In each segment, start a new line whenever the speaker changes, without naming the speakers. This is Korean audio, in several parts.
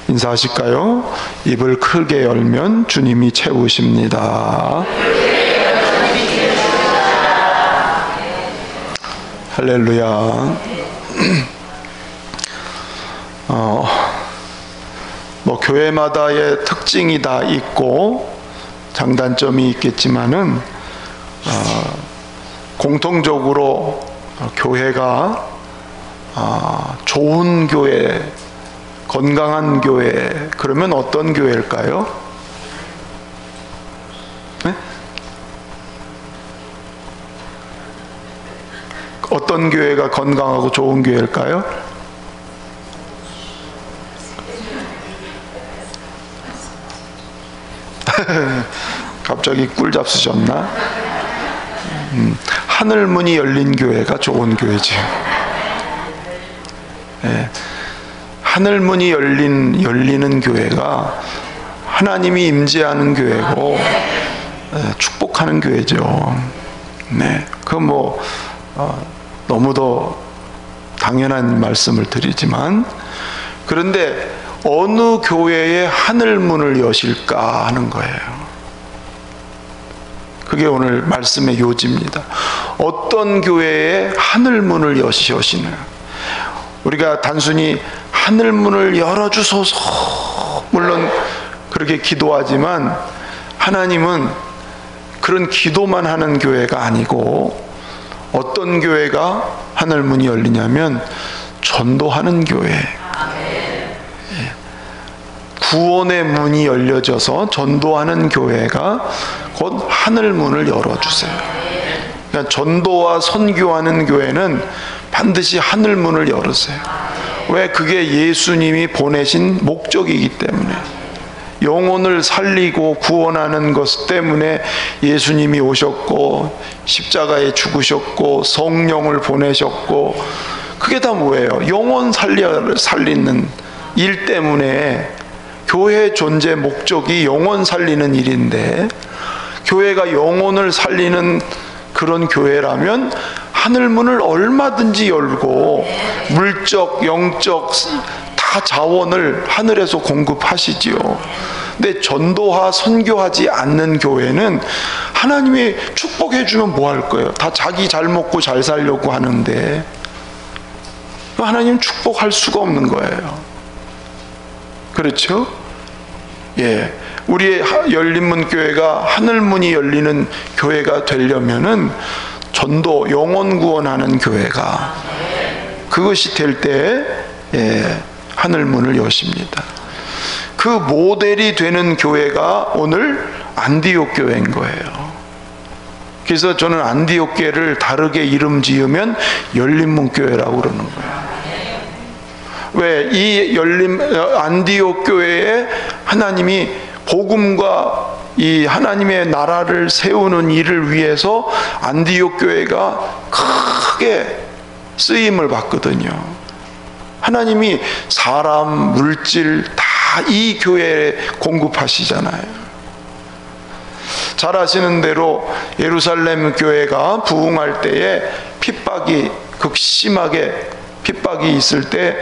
인사하실까요? 입을 크게 열면 주님이 채우십니다. 할렐루야. 교회마다의 특징이 다 있고 장단점이 있겠지만은 공통적으로 교회가 좋은 교회, 건강한 교회, 그러면 어떤 교회일까요? 네? 어떤 교회가 건강하고 좋은 교회일까요? 갑자기 꿀 잡수셨나? 하늘 문이 열린 교회가 좋은 교회죠. 네. 하늘 문이 열리는 교회가 하나님이 임재하는 교회고 축복하는 교회죠. 네, 너무도 당연한 말씀을 드리지만, 그런데 어느 교회에 하늘 문을 여실까 하는 거예요. 그게 오늘 말씀의 요지입니다. 어떤 교회에 하늘 문을 여시나? 우리가 단순히 하늘 문을 열어주소서, 물론 그렇게 기도하지만 하나님은 그런 기도만 하는 교회가 아니고, 어떤 교회가 하늘 문이 열리냐면 전도하는 교회, 구원의 문이 열려져서 전도하는 교회가 곧 하늘 문을 열어주세요. 그러니까 전도와 선교하는 교회는 반드시 하늘 문을 열으세요. 왜? 그게 예수님이 보내신 목적이기 때문에. 영혼을 살리고 구원하는 것 때문에 예수님이 오셨고 십자가에 죽으셨고 성령을 보내셨고, 그게 다 뭐예요? 영혼 살리는 일 때문에. 교회의 존재 목적이 영혼 살리는 일인데, 교회가 영혼을 살리는 그런 교회라면 하늘문을 얼마든지 열고 물적, 영적 다 자원을 하늘에서 공급하시지요. 근데 전도하, 선교하지 않는 교회는 하나님이 축복해주면 뭐 할 거예요? 다 자기 잘 먹고 잘 살려고 하는데 하나님 축복할 수가 없는 거예요. 그렇죠? 예. 우리의 열린문 교회가 하늘문이 열리는 교회가 되려면은 전도, 영혼 구원하는 교회가, 그것이 될 때 하늘문을 여십니다. 그 모델이 되는 교회가 오늘 안디옥 교회인 거예요. 그래서 저는 안디옥 교회를 다르게 이름 지으면 열린문 교회라고 그러는 거예요. 왜? 이 안디옥 교회에 하나님이 복음과 이 하나님의 나라를 세우는 일을 위해서 안디옥 교회가 크게 쓰임을 받거든요. 하나님이 사람, 물질 다 이 교회에 공급하시잖아요. 잘 아시는 대로 예루살렘 교회가 부흥할 때에 핍박이 극심하게 핍박이 있을 때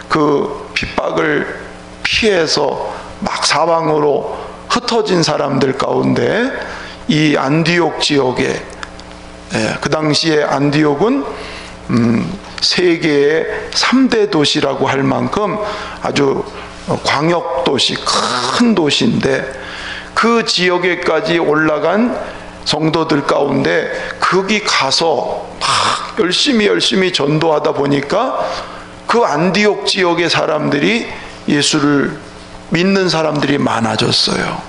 그 핍박을 피해서 막 사방으로 흩어진 사람들 가운데 이 안디옥 지역에, 그 당시에 안디옥은 세계의 3대 도시라고 할 만큼 아주 광역도시, 큰 도시인데, 그 지역에까지 올라간 성도들 가운데 거기 가서 막 열심히 전도하다 보니까 그 안디옥 지역의 사람들이 예수를 믿는 사람들이 많아졌어요.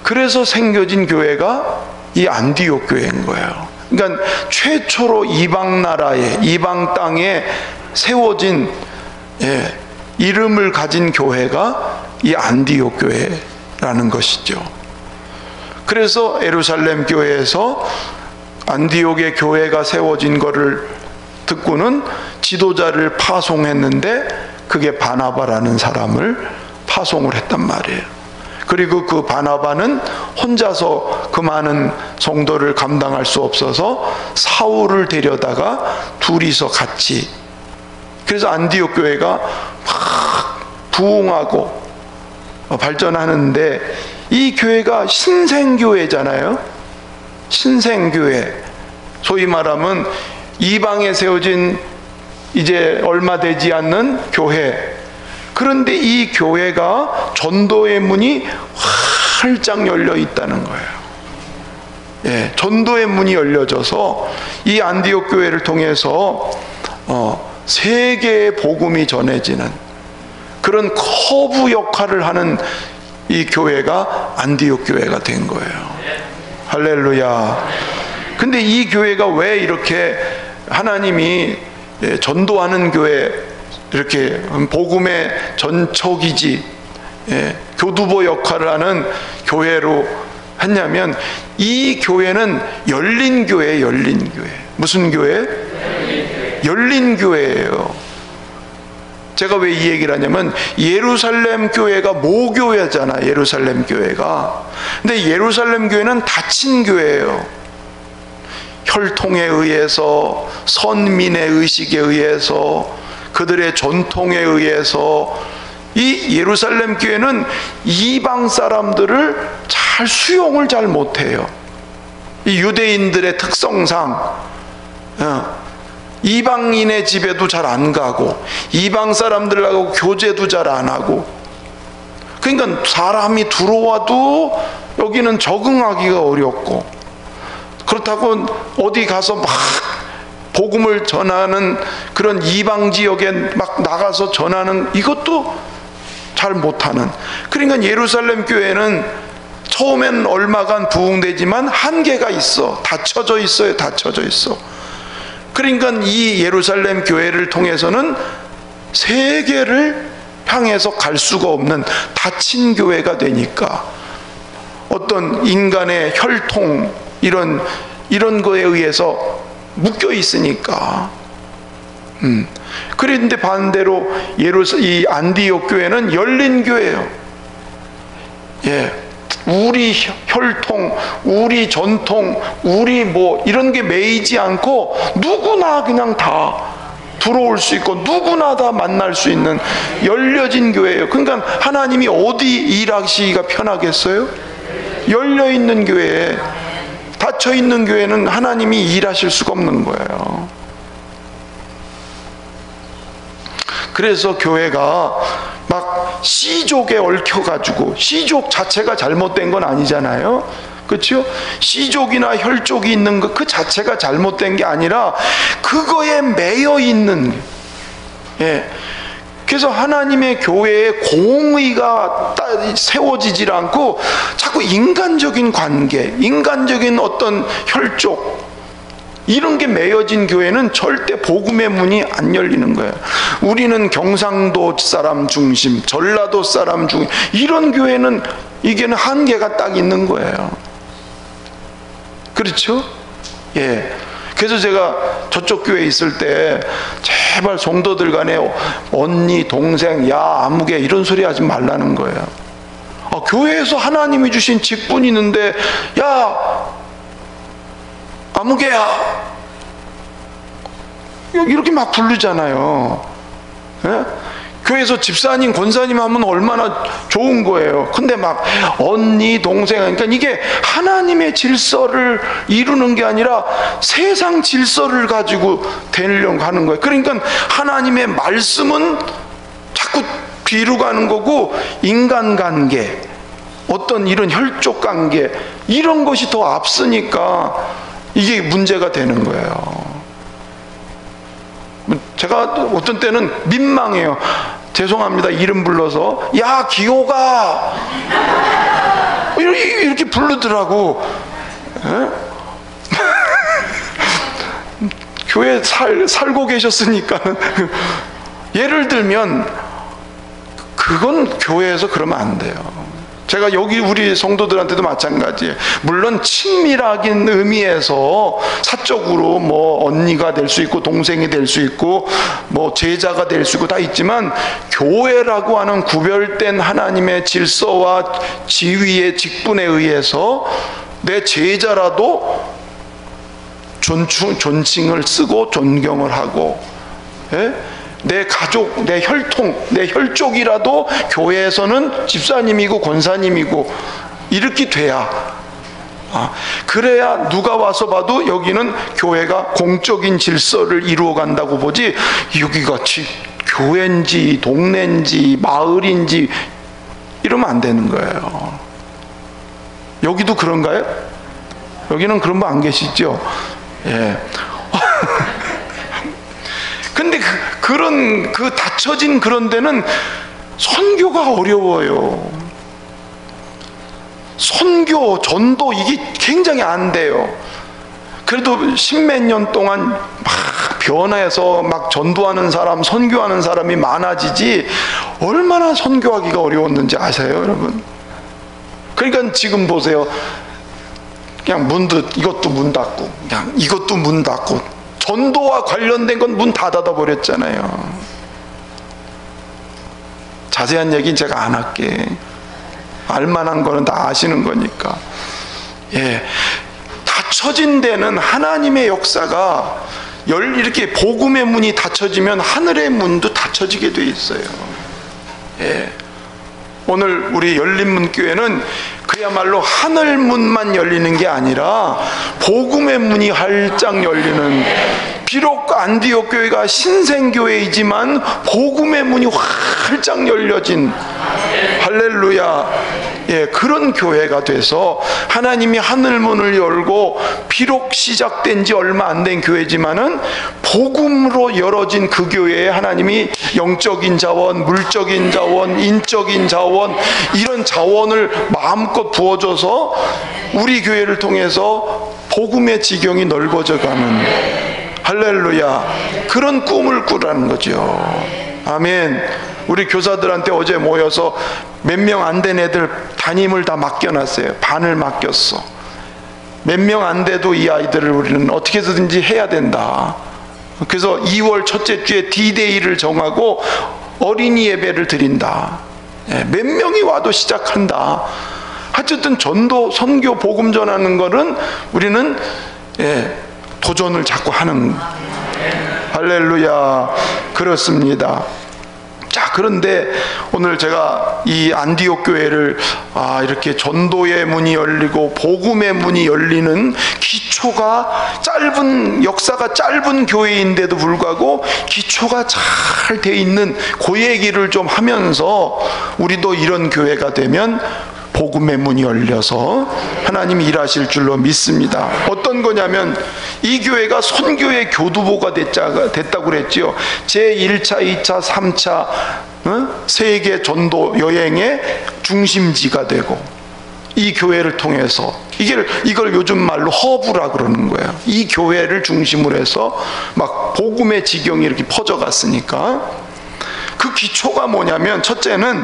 그래서 생겨진 교회가 이 안디옥 교회인 거예요. 그러니까 최초로 이방 나라에, 이방 땅에 세워진 이름을 가진 교회가 이 안디옥 교회라는 것이죠. 그래서 예루살렘 교회에서 안디옥의 교회가 세워진 것을 듣고는 지도자를 파송했는데, 그게 바나바라는 사람을 파송을 했단 말이에요. 그리고 그 바나바는 혼자서 그 많은 성도를 감당할 수 없어서 사울을 데려다가 둘이서 같이, 그래서 안디옥 교회가 막 부흥하고 발전하는데, 이 교회가 신생교회잖아요. 신생교회, 소위 말하면 이방에 세워진 이제 얼마 되지 않는 교회. 그런데 이 교회가 전도의 문이 활짝 열려 있다는 거예요. 예, 전도의 문이 열려져서 이 안디옥 교회를 통해서 세계의 복음이 전해지는 그런 커브 역할을 하는 이 교회가 안디옥 교회가 된 거예요. 할렐루야. 근데 이 교회가 왜 이렇게 하나님이 전도하는 교회, 이렇게 복음의 전초기지, 교두보 역할을 하는 교회로 했냐면, 이 교회는 열린 교회예요. 열린 교회. 무슨 교회? 열린 교회예요. 제가 왜 이 얘기를 하냐면, 예루살렘 교회가 모교회잖아. 예루살렘 교회가. 근데 예루살렘 교회는 닫힌 교회예요. 혈통에 의해서, 선민의 의식에 의해서, 그들의 전통에 의해서 이 예루살렘 교회는 이방 사람들을 잘 수용을 잘 못해요. 이 유대인들의 특성상 이방인의 집에도 잘 안 가고, 이방 사람들하고 교제도 잘 안 하고, 그러니까 사람이 들어와도 여기는 적응하기가 어렵고, 그렇다고 어디 가서 막 복음을 전하는 그런 이방 지역에 막 나가서 전하는 이것도 잘 못하는. 그러니까 예루살렘 교회는 처음엔 얼마간 부흥되지만 한계가 있어. 닫혀져 있어요. 닫혀져 있어. 그러니까 이 예루살렘 교회를 통해서는 세계를 향해서 갈 수가 없는 닫힌 교회가 되니까, 어떤 인간의 혈통 이런 거에 의해서 묶여 있으니까. 그런데 반대로 이 안디옥 교회는 열린 교회예요. 예, 우리 혈통, 우리 전통, 우리 뭐 이런 게 매이지 않고 누구나 그냥 다 들어올 수 있고 누구나 다 만날 수 있는 열려진 교회예요. 그러니까 하나님이 어디 일하시기가 편하겠어요? 열려 있는 교회에. 닫혀 있는 교회는 하나님이 일하실 수가 없는 거예요. 그래서 교회가 막 시족에 얽혀가지고, 시족 자체가 잘못된 건 아니잖아요. 그렇죠? 시족이나 혈족이 있는 것 그 자체가 잘못된 게 아니라 그거에 매여 있는. 예. 그래서 하나님의 교회에 공의가 세워지질 않고 자꾸 인간적인 관계, 인간적인 어떤 혈족, 이런 게 매여진 교회는 절대 복음의 문이 안 열리는 거예요. 우리는 경상도 사람 중심, 전라도 사람 중심, 이런 교회는 이게는 한계가 딱 있는 거예요. 그렇죠? 예. 그래서 제가 저쪽 교회에 있을 때 제발 성도들 간에 언니, 동생, 야, 아무개 이런 소리 하지 말라는 거예요. 교회에서 하나님이 주신 직분이 있는데, 야, 아무개야, 이렇게 막 부르잖아요. 예? 교회에서 집사님, 권사님 하면 얼마나 좋은 거예요. 근데 막 언니, 동생, 그러니까 이게 하나님의 질서를 이루는 게 아니라 세상 질서를 가지고 되려고 하는 거예요. 그러니까 하나님의 말씀은 자꾸 뒤로 가는 거고, 인간관계, 어떤 이런 혈족 관계, 이런 것이 더 앞서니까 이게 문제가 되는 거예요. 제가 어떤 때는 민망해요. 죄송합니다, 이름 불러서. 야, 기호가 이렇게 부르더라고. 교회 살고 계셨으니까. 예를 들면 그건 교회에서 그러면 안 돼요. 제가 여기 우리 성도들한테도 마찬가지예요. 물론 친밀하긴 의미에서 사적으로 뭐 언니가 될 수 있고 동생이 될 수 있고 뭐 제자가 될 수 있고 다 있지만, 교회라고 하는 구별된 하나님의 질서와 지위의 직분에 의해서 내 제자라도 존칭을 쓰고 존경을 하고, 예? 내 가족, 내 혈통, 내 혈족이라도 교회에서는 집사님이고 권사님이고 이렇게 돼야, 그래야 누가 와서 봐도 여기는 교회가 공적인 질서를 이루어 간다고 보지, 여기가 교회인지 동네인지 마을인지 이러면 안 되는 거예요. 여기도 그런가요? 여기는 그런 분 안 계시죠? 예. 근데 그런 닫혀진 그런 데는 선교가 어려워요. 선교, 전도 이게 굉장히 안 돼요. 그래도 십몇 년 동안 막 변해서 막 전도하는 사람, 선교하는 사람이 많아지지 얼마나 선교하기가 어려웠는지 아세요, 여러분? 그러니까 지금 보세요. 그냥 이것도 문 닫고, 그냥 이것도 문 닫고, 전도와 관련된 건 문 다 닫아버렸잖아요. 자세한 얘기는 제가 안 할게. 알만한 거는 다 아시는 거니까. 예. 닫혀진 데는 하나님의 역사가 이렇게 복음의 문이 닫혀지면 하늘의 문도 닫혀지게 돼 있어요. 예. 오늘 우리 열린문교회는 그야말로 하늘문만 열리는 게 아니라 복음의 문이 활짝 열리는, 비록 안디옥 교회가 신생교회이지만 복음의 문이 활짝 열려진, 할렐루야, 예, 그런 교회가 돼서 하나님이 하늘문을 열고, 비록 시작된 지 얼마 안 된 교회지만은 복음으로 열어진 그 교회에 하나님이 영적인 자원, 물적인 자원, 인적인 자원, 이런 자원을 마음껏 부어줘서 우리 교회를 통해서 복음의 지경이 넓어져 가는, 할렐루야, 그런 꿈을 꾸라는 거죠. 아멘. 우리 교사들한테 어제 모여서 몇 명 안 된 애들 담임을 다 맡겨놨어요. 반을 맡겼어. 몇 명 안 돼도 이 아이들을 우리는 어떻게 해서든지 해야 된다. 그래서 2월 첫째 주에 D-Day를 정하고 어린이 예배를 드린다. 몇 명이 와도 시작한다. 어쨌든 전도, 선교, 복음 전하는 거는 우리는 도전을 자꾸 하는, 할렐루야, 그렇습니다. 자, 그런데 오늘 제가 이 안디옥 교회를 이렇게 전도의 문이 열리고 복음의 문이 열리는 기초가 짧은, 역사가 짧은 교회인데도 불구하고 기초가 잘 돼 있는 그 얘기를 좀 하면서, 우리도 이런 교회가 되면 복음의 문이 열려서 하나님이 일하실 줄로 믿습니다. 어떤 거냐면, 이 교회가 선교의 교두보가 됐다고 그랬지요. 제1차, 2차, 3차 세계 전도 여행의 중심지가 되고, 이 교회를 통해서 이걸 요즘 말로 허브라 그러는 거예요. 이 교회를 중심으로 해서 막 복음의 지경이 이렇게 퍼져갔으니까, 그 기초가 뭐냐면, 첫째는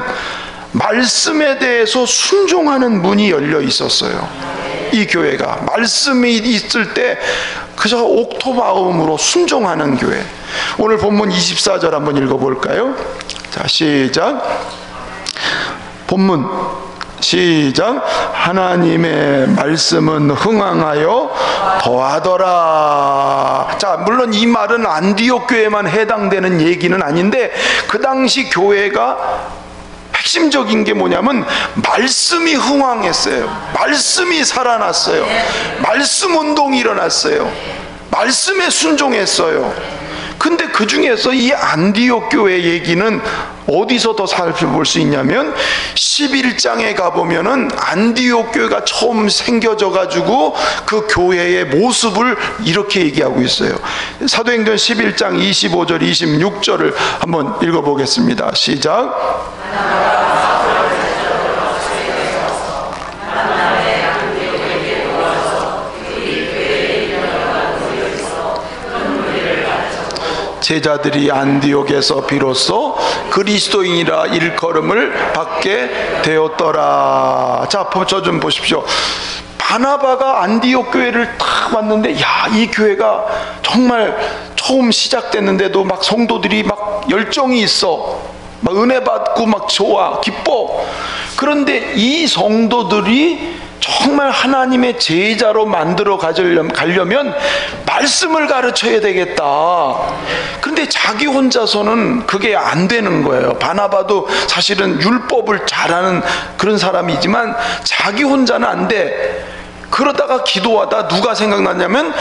말씀에 대해서 순종하는 문이 열려 있었어요. 이 교회가 말씀이 있을 때 그저 옥토마음으로 순종하는 교회. 오늘 본문 24절 한번 읽어볼까요? 자, 시작. 본문 시작. 하나님의 말씀은 흥황하여 더하더라. 자, 물론 이 말은 안디옥 교회만 해당되는 얘기는 아닌데, 그 당시 교회가 핵심적인 게 뭐냐면 말씀이 흥황했어요. 말씀이 살아났어요. 말씀 운동이 일어났어요. 말씀에 순종했어요. 근데 그 중에서 이 안디옥 교회 얘기는 어디서 더 살펴볼 수 있냐면, 11장에 가보면은 안디옥 교회가 처음 생겨져 가지고 그 교회의 모습을 이렇게 얘기하고 있어요. 사도행전 11장 25절 26절을 한번 읽어보겠습니다. 시작. 제자들이 안디옥에서 비로소 그리스도인이라 일컬음을 받게 되었더라. 자, 저 좀 보십시오. 바나바가 안디옥 교회를 딱 왔는데, 야, 이 교회가 정말 처음 시작됐는데도 막 성도들이 막 열정이 있어. 막 은혜 받고 막 좋아, 기뻐. 그런데 이 성도들이 정말 하나님의 제자로 만들어 가려면 말씀을 가르쳐야 되겠다. 그런데 자기 혼자서는 그게 안 되는 거예요. 바나바도 사실은 율법을 잘하는 그런 사람이지만 자기 혼자는 안 돼. 그러다가 기도하다 누가 생각났냐면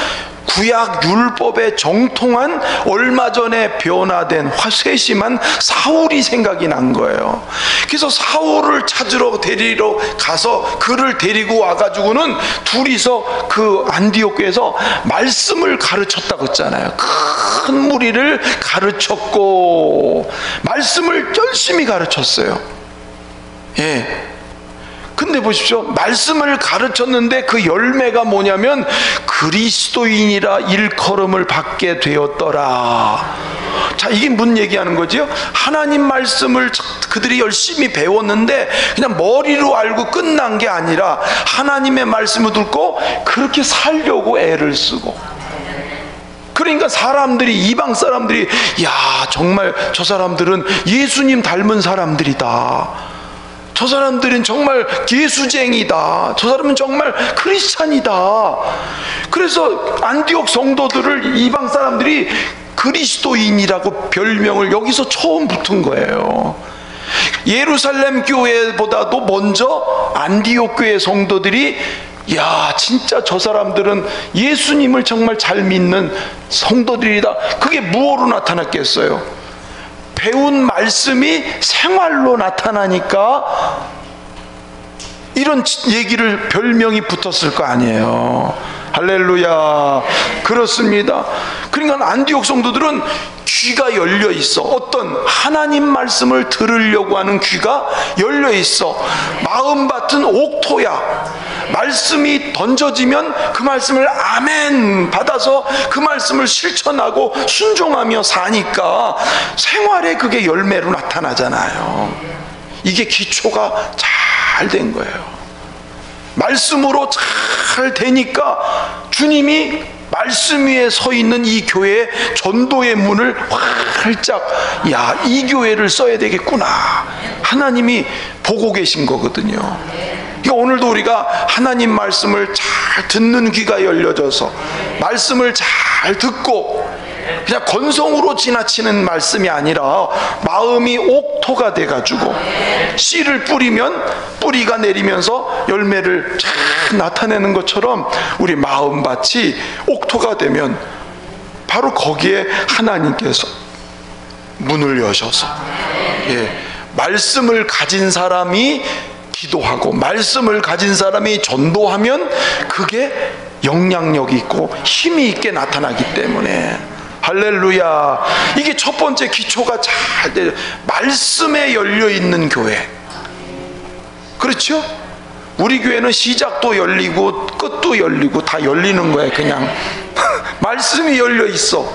구약 율법에 정통한 얼마 전에 변화된 세심한 사울이 생각이 난 거예요. 그래서 사울을 데리러 가서 그를 데리고 와가지고는 둘이서 그 안디옥 교회에서 말씀을 가르쳤다고 했잖아요. 큰 무리를 가르쳤고 말씀을 열심히 가르쳤어요. 예. 근데 보십시오. 말씀을 가르쳤는데 그 열매가 뭐냐면 그리스도인이라 일컬음을 받게 되었더라. 자, 이게 무슨 얘기하는 거죠? 하나님 말씀을 그들이 열심히 배웠는데 그냥 머리로 알고 끝난 게 아니라 하나님의 말씀을 듣고 그렇게 살려고 애를 쓰고, 그러니까 이방 사람들이 야, 정말 저 사람들은 예수님 닮은 사람들이다. 저 사람들은 정말 예수쟁이다. 저 사람은 정말 크리스찬이다. 그래서 안디옥 성도들을 이방 사람들이 그리스도인이라고 별명을 여기서 처음 붙은 거예요. 예루살렘 교회보다도 먼저 안디옥 교회 성도들이 야, 진짜 저 사람들은 예수님을 정말 잘 믿는 성도들이다. 그게 무엇으로 나타났겠어요? 배운 말씀이 생활로 나타나니까 이런 얘기를 별명이 붙었을 거 아니에요. 할렐루야. 그렇습니다. 그러니까 안디옥 성도들은 귀가 열려 있어. 어떤 하나님 말씀을 들으려고 하는 귀가 열려 있어. 마음밭은 옥토야. 말씀이 던져지면 그 말씀을 아멘 받아서 그 말씀을 실천하고 순종하며 사니까 생활에 그게 열매로 나타나잖아요. 이게 기초가 잘 된 거예요. 말씀으로 잘 되니까 주님이 말씀 위에 서 있는 이 교회의 전도의 문을 활짝, 야, 이 교회를 써야 되겠구나, 하나님이 보고 계신 거거든요. 그러니까 오늘도 우리가 하나님 말씀을 잘 듣는 귀가 열려져서 말씀을 잘 듣고 그냥 건성으로 지나치는 말씀이 아니라 마음이 옥토가 돼가지고 씨를 뿌리면 뿌리가 내리면서 열매를 잘 나타내는 것처럼 우리 마음밭이 옥토가 되면 바로 거기에 하나님께서 문을 여셔서, 예, 말씀을 가진 사람이 기도하고 말씀을 가진 사람이 전도하면 그게 영향력이 있고 힘이 있게 나타나기 때문에, 할렐루야. 이게 첫 번째 기초가 잘 돼. 말씀에 열려있는 교회. 그렇죠? 우리 교회는 시작도 열리고 끝도 열리고 다 열리는 거예요. 그냥 말씀이 열려있어.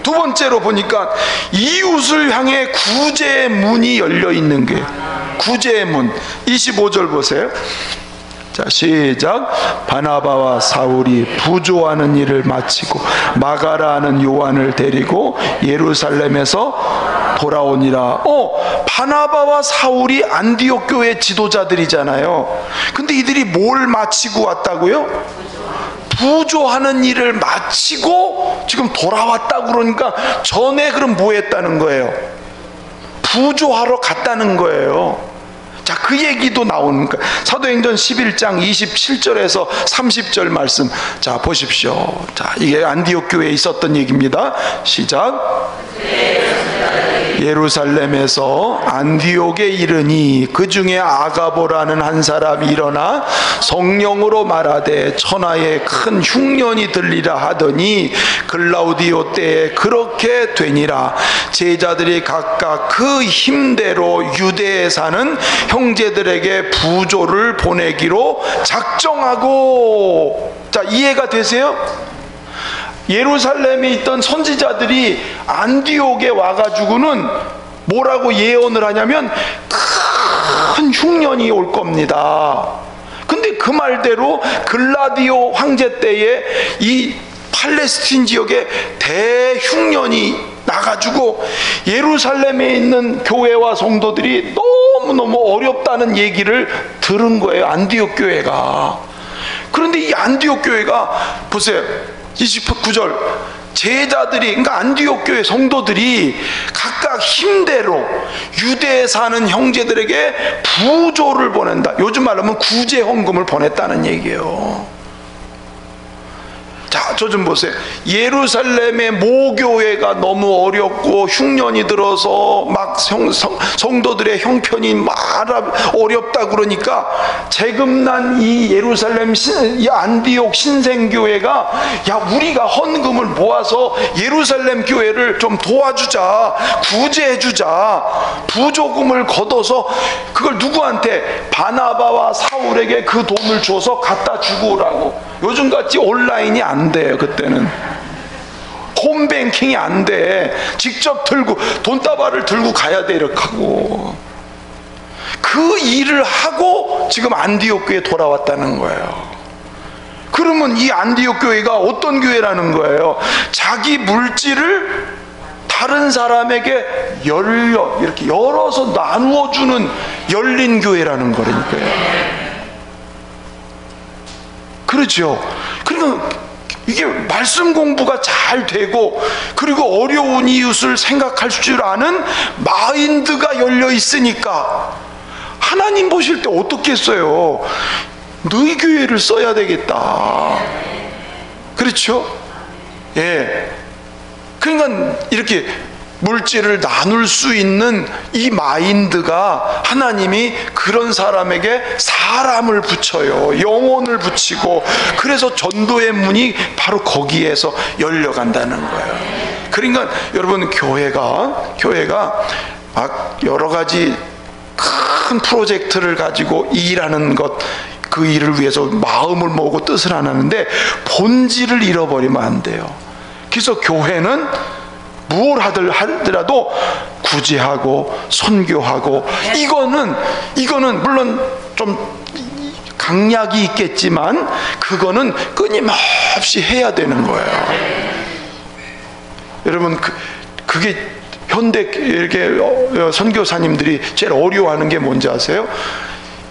두 번째로 보니까 이웃을 향해 구제의 문이 열려있는 게, 구제의 문. 25절 보세요. 자, 시작. 바나바와 사울이 부조하는 일을 마치고 마가라 하는 요한을 데리고 예루살렘에서 돌아오니라. 바나바와 사울이 안디옥 교회 지도자들이잖아요. 근데 이들이 뭘 마치고 왔다고요? 부조하는 일을 마치고 지금 돌아왔다고. 그러니까 전에 그럼 뭐 했다는 거예요? 부조하러 갔다는 거예요. 자, 그 얘기도 나오는 거예요. 사도행전 11장 27절에서 30절 말씀, 자 보십시오. 자, 이게 안디옥 교회에 있었던 얘기입니다. 시작. 예루살렘에서 안디옥에 이르니 그 중에 아가보라는 한 사람이 일어나 성령으로 말하되 천하에 큰 흉년이 들리라 하더니 글라우디오 때에 그렇게 되니라. 제자들이 각각 그 힘대로 유대에 사는 형제들에게 부조를 보내기로 작정하고. 자, 이해가 되세요? 예루살렘에 있던 선지자들이 안디옥에 와가지고는 뭐라고 예언을 하냐면 큰 흉년이 올 겁니다. 근데 그 말대로 글라디오 황제 때에 이 팔레스틴 지역에 대흉년이 나가지고 예루살렘에 있는 교회와 성도들이 너무 너무너무 어렵다는 얘기를 들은 거예요, 안디옥 교회가. 그런데 이 안디옥 교회가 보세요, 29절, 제자들이, 그러니까 안디옥 교회 성도들이 각각 힘대로 유대에 사는 형제들에게 부조를 보낸다. 요즘 말로 하면 구제 헌금을 보냈다는 얘기예요. 자, 저 좀 보세요. 예루살렘의 모교회가 너무 어렵고 흉년이 들어서 막 성도들의 형편이 막 어렵다 그러니까 재금난 이 예루살렘 이 안디옥 신생교회가, 야, 우리가 헌금을 모아서 예루살렘 교회를 좀 도와주자, 구제해주자, 부조금을 걷어서 그걸 누구한테? 바나바와 사울에게 그 돈을 줘서 갖다 주고 오라고. 요즘같이 온라인이 안 돼요. 그때는 홈뱅킹이 안 돼. 직접 들고 돈다발을 들고 가야 돼. 이렇게 하고 그 일을 하고 지금 안디옥 교회에 돌아왔다는 거예요. 그러면 이 안디옥 교회가 어떤 교회라는 거예요? 자기 물질을 다른 사람에게 이렇게 열어서 나누어주는 열린 교회라는 거라니까요. 그렇죠. 그러니까 이게 말씀 공부가 잘 되고, 그리고 어려운 이웃을 생각할 줄 아는 마인드가 열려 있으니까 하나님 보실 때 어떻게 써요? 너희 교회를 써야 되겠다. 그렇죠? 예. 그러니까 이렇게 물질을 나눌 수 있는 이 마인드가 하나님이 그런 사람에게 사람을 붙여요. 영혼을 붙이고, 그래서 전도의 문이 바로 거기에서 열려간다는 거예요. 그러니까 여러분, 교회가 막 여러 가지 큰 프로젝트를 가지고 일하는 것, 그 일을 위해서 마음을 모으고 뜻을 안 하는데 본질을 잃어버리면 안 돼요. 그래서 교회는 뭘 하더라도 구제하고 선교하고, 이거는 물론 좀 강약이 있겠지만 그거는 끊임없이 해야 되는 거예요. 여러분, 그게 현대 이렇게 선교사님들이 제일 어려워하는 게 뭔지 아세요?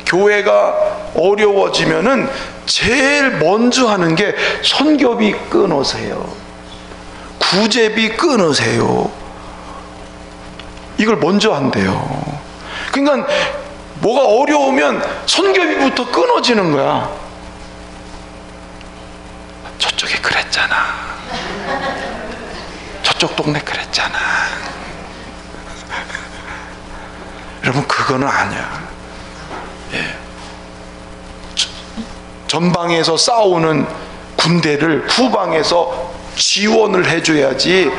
교회가 어려워지면은 제일 먼저 하는 게 선교비 끊으세요. 구제비 끊으세요. 이걸 먼저 한대요. 그러니까 뭐가 어려우면 선교비부터 끊어지는 거야. 저쪽에 그랬잖아. 저쪽 동네 그랬잖아. 여러분, 그거는 아니야. 예. 전방에서 싸우는 군대를 후방에서 지원을 해줘야지,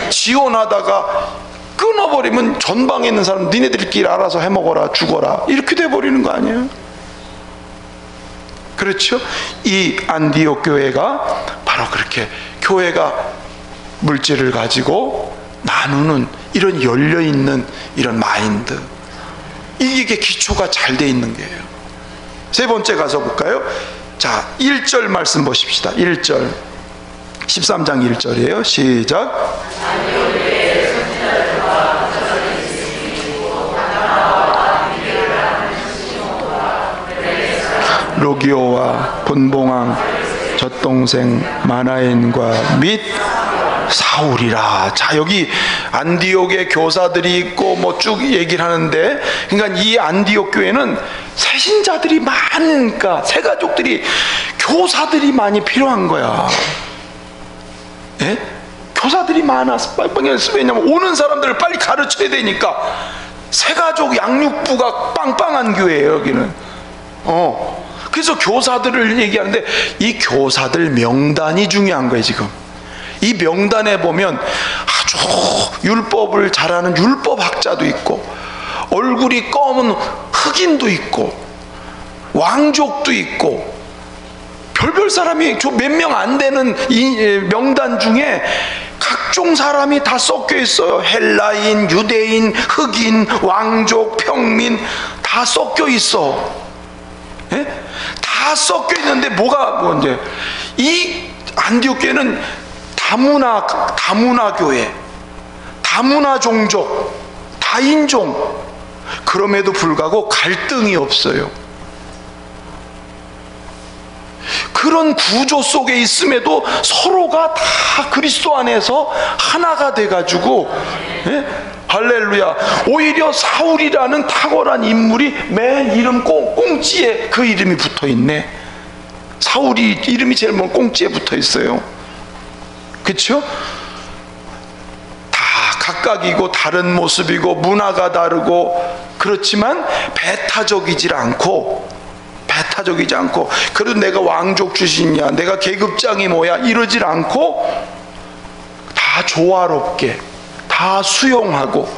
지원하다가 끊어버리면 전방에 있는 사람 니네들끼리 알아서 해먹어라, 죽어라, 이렇게 돼버리는 거 아니에요? 그렇죠? 이 안디옥 교회가 바로 그렇게 교회가 물질을 가지고 나누는 이런 열려있는 이런 마인드, 이게 기초가 잘 돼 있는 거예요. 세 번째 가서 볼까요? 자, 1절 말씀 보십시다. 1절 13장 1절이에요. 시작. 로기오와 본봉왕 젖동생 마나엔과 및 사울이라. 자, 여기 안디옥에 교사들이 있고 뭐 쭉 얘기를 하는데, 그러니까 이 안디옥 교회는 새신자들이 많으니까 새가족들이, 교사들이 많이 필요한 거야. 예? 교사들이 많아서 왜냐면 오는 사람들을 빨리 가르쳐야 되니까. 새가족 양육부가 빵빵한 교회예요, 여기는. 그래서 교사들을 얘기하는데, 이 교사들 명단이 중요한 거예요. 지금 이 명단에 보면 아주 율법을 잘하는 율법학자도 있고, 얼굴이 검은 흑인도 있고, 왕족도 있고, 별별 사람이 몇 명 안 되는 이 명단 중에 각종 사람이 다 섞여 있어요. 헬라인, 유대인, 흑인, 왕족, 평민 다 섞여 있어. 예? 다 섞여 있는데 뭐가 이제 이 안디옥 교회는 다문화 교회, 다문화 종족, 다인종. 그럼에도 불구하고 갈등이 없어요. 그런 구조 속에 있음에도 서로가 다 그리스도 안에서 하나가 돼가지고, 예? 할렐루야. 오히려 사울이라는 탁월한 인물이 맨 이름 꽁지에 그 이름이 붙어있네. 사울이 이름이 제일 먼 꽁지에 붙어있어요. 그렇죠? 다 각각이고 다른 모습이고 문화가 다르고, 그렇지만 배타적이지 않고, 그래도 내가 왕족 출신이야, 내가 계급장이 뭐야, 이러질 않고 다 조화롭게 다 수용하고.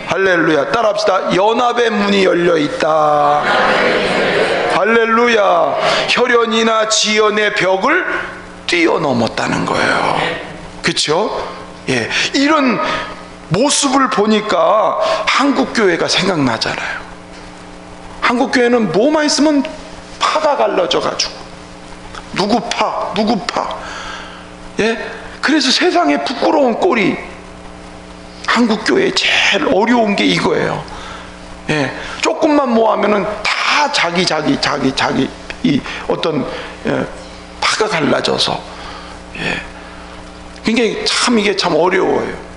할렐루야. 따라합시다. 연합의 문이 열려있다. 할렐루야. 혈연이나 지연의 벽을 뛰어넘었다는 거예요. 그렇죠? 예, 이런 모습을 보니까 한국교회가 생각나잖아요. 한국교회는 뭐만 있으면 파가 갈라져 가지고 누구 파, 예? 그래서 세상에 부끄러운 꼴이, 한국교회에 제일 어려운 게 이거예요. 예, 조금만 모하면은 다 자기 이 어떤, 예, 파가 갈라져서, 예, 굉장히 참 이게 참 어려워요.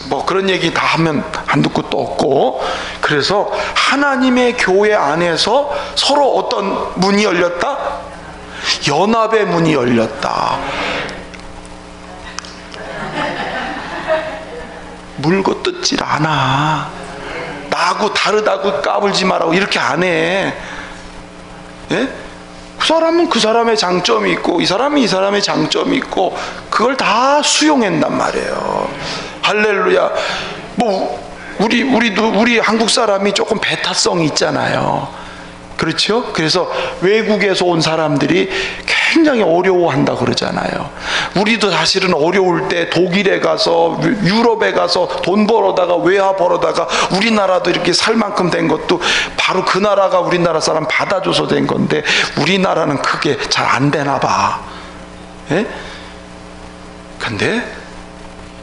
뭐 그런 얘기 다 하면 한두 끝도 없고, 그래서 하나님의 교회 안에서 서로 어떤 문이 열렸다? 연합의 문이 열렸다. 물고 뜯질 않아. 나하고 다르다고 까불지 말라고 이렇게 안 해. 예? 그 사람은 그 사람의 장점이 있고, 이 사람은 이 사람의 장점이 있고, 그걸 다 수용한단 말이에요. 할렐루야. 뭐 우리 한국 사람이 조금 배타성이 있잖아요. 그렇죠? 그래서 외국에서 온 사람들이 굉장히 어려워한다 그러잖아요. 우리도 사실은 어려울 때 독일에 가서, 유럽에 가서 돈 벌어다가, 외화 벌어다가 우리나라도 이렇게 살 만큼 된 것도 바로 그 나라가 우리나라 사람 받아줘서 된 건데, 우리나라는 그게 잘 안 되나 봐. 예? 근데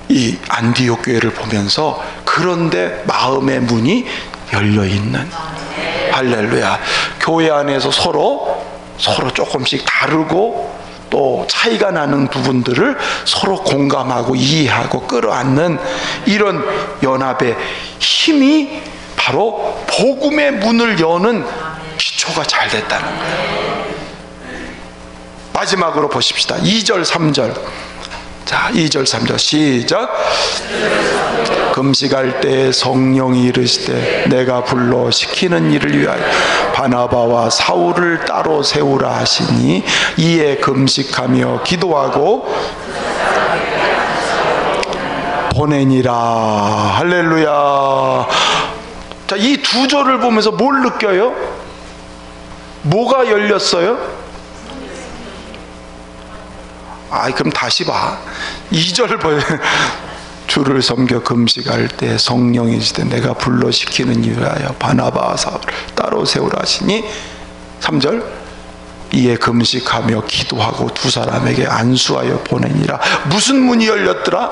이 안디옥 교회를 보면서 그런데 마음의 문이 열려있는, 할렐루야. 교회 안에서 서로 조금씩 다르고 또 차이가 나는 부분들을 서로 공감하고 이해하고 끌어안는 이런 연합의 힘이 바로 복음의 문을 여는 기초가 잘 됐다는 거예요. 마지막으로 보십시다. 2절 3절. 자, 2절 3절 시작. 금식할 때 성령이 이르시되 내가 불러 시키는 일을 위하여 바나바와 사울을 따로 세우라 하시니, 이에 금식하며 기도하고 보내니라. 할렐루야. 자, 이 두 절을 보면서 뭘 느껴요? 뭐가 열렸어요? 그럼 다시 봐. 2절 보여. 주를 섬겨 금식할 때 성령이 이르시되 내가 불러 시키는 일을 하여 바나바와 사울을 따로 세우라 하시니, 3절 이에 금식하며 기도하고 두 사람에게 안수하여 보내니라. 무슨 문이 열렸더라?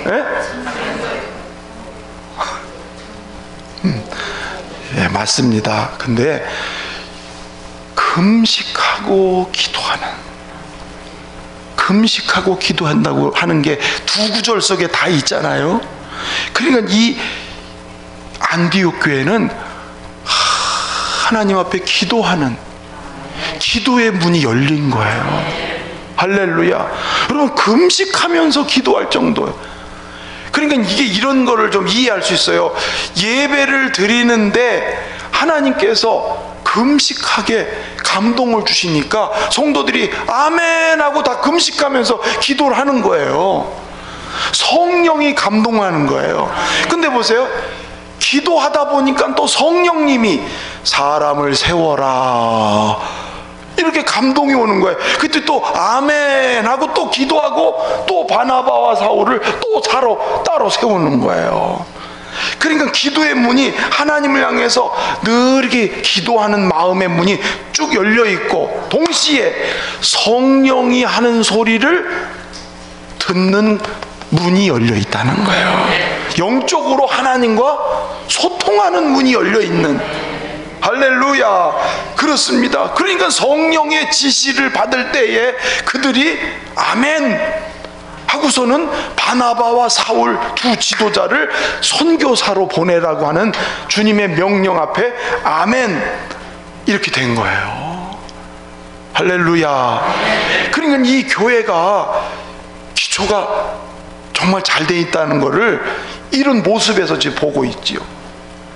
예? 예, 맞습니다. 근데 금식하고 기도한다고 하는 게 두 구절 속에 다 있잖아요. 그러니까 이 안디옥 교회는 하나님 앞에 기도하는 기도의 문이 열린 거예요. 할렐루야. 여러분, 금식하면서 기도할 정도예요. 그러니까 이게 이런 거를 좀 이해할 수 있어요. 예배를 드리는데 하나님께서 금식하게 감동을 주시니까 성도들이 아멘 하고 다 금식하면서 기도를 하는 거예요. 성령이 감동하는 거예요. 근데 보세요, 기도하다 보니까 또 성령님이 사람을 세워라 이렇게 감동이 오는 거예요. 그때 또 아멘 하고 또 기도하고 또 바나바와 사울을 또 따로 세우는 거예요. 그러니까 기도의 문이 하나님을 향해서 늘 이렇게 기도하는 마음의 문이 쭉 열려 있고, 동시에 성령이 하는 소리를 듣는 문이 열려 있다는 거예요. 영적으로 하나님과 소통하는 문이 열려 있는, 할렐루야, 그렇습니다. 그러니까 성령의 지시를 받을 때에 그들이 아멘 하고서는 바나바와 사울 두 지도자를 선교사로 보내라고 하는 주님의 명령 앞에 아멘 이렇게 된 거예요. 할렐루야. 그러니까 이 교회가 기초가 정말 잘 돼 있다는 것을 이런 모습에서 지금 보고 있지요.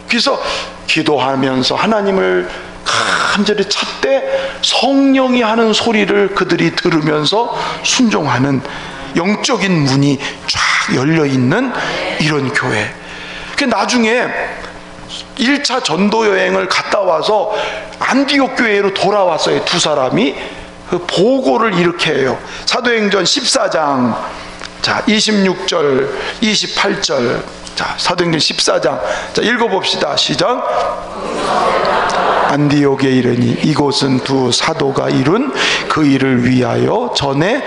그래서 기도하면서 하나님을 간절히 찾되 성령이 하는 소리를 그들이 들으면서 순종하는 영적인 문이 쫙 열려있는 이런 교회. 나중에 1차 전도 여행을 갔다 와서 안디옥 교회로 돌아왔어요. 두 사람이 그 보고를 이렇게 해요. 사도행전 14장 자 26절 28절. 자, 사도행전 14장. 자, 읽어봅시다. 시작. 안디옥에 이르니 이곳은 두 사도가 이룬 그 일을 위하여 전에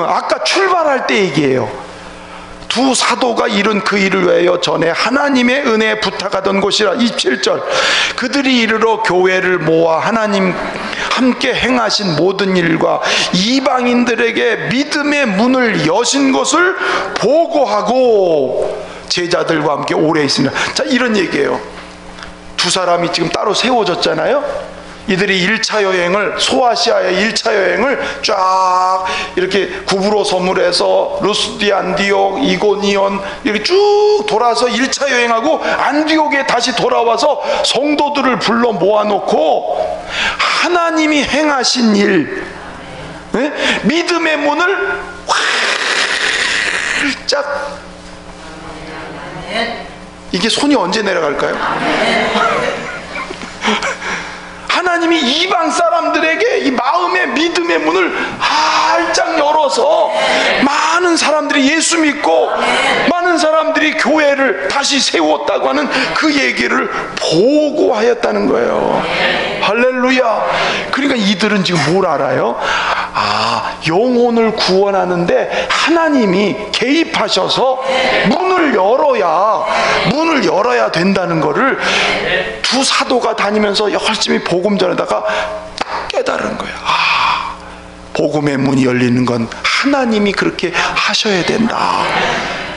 아까 출발할 때 얘기해요. 두 사도가 이룬 그 일을 위하여 전에 하나님의 은혜에 부탁하던 곳이라. 27절. 그들이 이르러 교회를 모아 하나님 함께 행하신 모든 일과 이방인들에게 믿음의 문을 여신 것을 보고하고 제자들과 함께 오래 있습니다. 자, 이런 얘기예요. 두 사람이 지금 따로 세워졌잖아요. 이들이 1차 여행을, 소아시아의 1차 여행을 쫙 이렇게 구브로 서물에서 루스디, 안디옥, 이고니온 이렇게 쭉 돌아서 1차 여행하고 안디옥에 다시 돌아와서 성도들을 불러 모아놓고 하나님이 행하신 일, 네? 믿음의 문을 활짝, 이게 손이 언제 내려갈까요? 하나님이 이방 사람들에게 이 마음의 믿음의 문을 활짝 열어서 많은 사람들이 예수 믿고 많은 사람들이 교회를 다시 세웠다고 하는 그 얘기를 보고하였다는 거예요. 할렐루야. 그러니까 이들은 지금 뭘 알아요? 아, 영혼을 구원하는데 하나님이 개입하셔서 문을 열어야 된다는 거를 두 사도가 다니면서 열심히 복음 전에다가 깨달은 거예요. 아, 복음의 문이 열리는 건 하나님이 그렇게 하셔야 된다.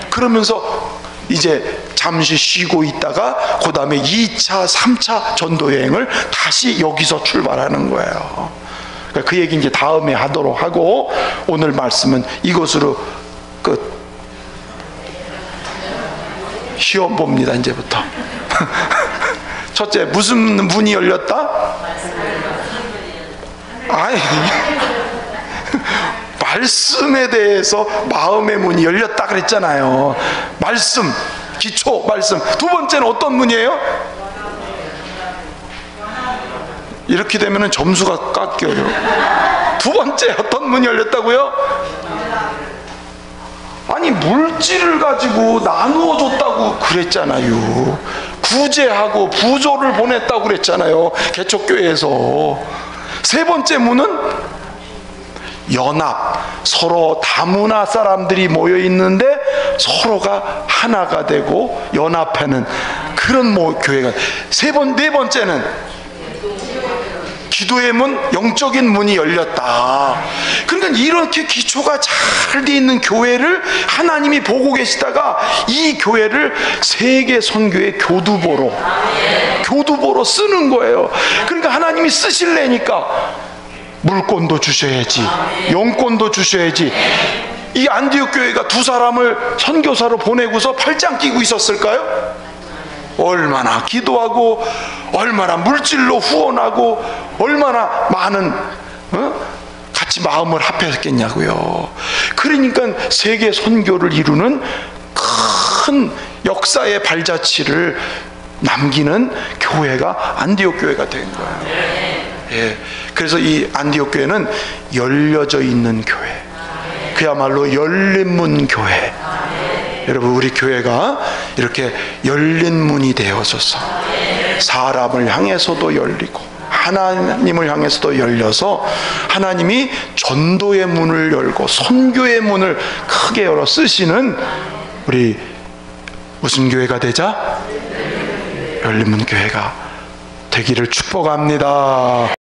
그러면서 이제 잠시 쉬고 있다가 그 다음에 2차, 3차 전도 여행을 다시 여기서 출발하는 거예요. 그 얘기 이제 다음에 하도록 하고, 오늘 말씀은 이것으로 끝. 시험 봅니다, 이제부터. 첫째, 무슨 문이 열렸다? 아니, 말씀에 대해서 마음의 문이 열렸다 그랬잖아요. 말씀, 기초 말씀. 두 번째는 어떤 문이에요? 이렇게 되면 점수가 깎여요. 두 번째 어떤 문이 열렸다고요? 아니, 물질을 가지고 나누어 줬다고 그랬잖아요. 구제하고 부조를 보냈다고 그랬잖아요, 개척교회에서. 세 번째 문은 연합, 서로 다문화 사람들이 모여 있는데 서로가 하나가 되고 연합하는 그런 교회가. 네 번째는 기도의 문, 영적인 문이 열렸다. 그러니까 이렇게 기초가 잘 돼 있는 교회를 하나님이 보고 계시다가 이 교회를 세계 선교의 교두보로 쓰는 거예요. 그러니까 하나님이 쓰실래니까 물권도 주셔야지, 영권도 주셔야지. 이 안디옥 교회가 두 사람을 선교사로 보내고서 팔짱 끼고 있었을까요? 얼마나 기도하고 얼마나 물질로 후원하고 얼마나 많은 같이 마음을 합했겠냐고요. 그러니까 세계 선교를 이루는 큰 역사의 발자취를 남기는 교회가 안디옥 교회가 된 거예요. 예. 그래서 이 안디옥 교회는 열려져 있는 교회, 그야말로 열린 문 교회. 여러분, 우리 교회가 이렇게 열린 문이 되어서서 사람을 향해서도 열리고 하나님을 향해서도 열려서 하나님이 전도의 문을 열고 선교의 문을 크게 열어 쓰시는 우리 무슨 교회가 되자? 열린문 교회가 되기를 축복합니다.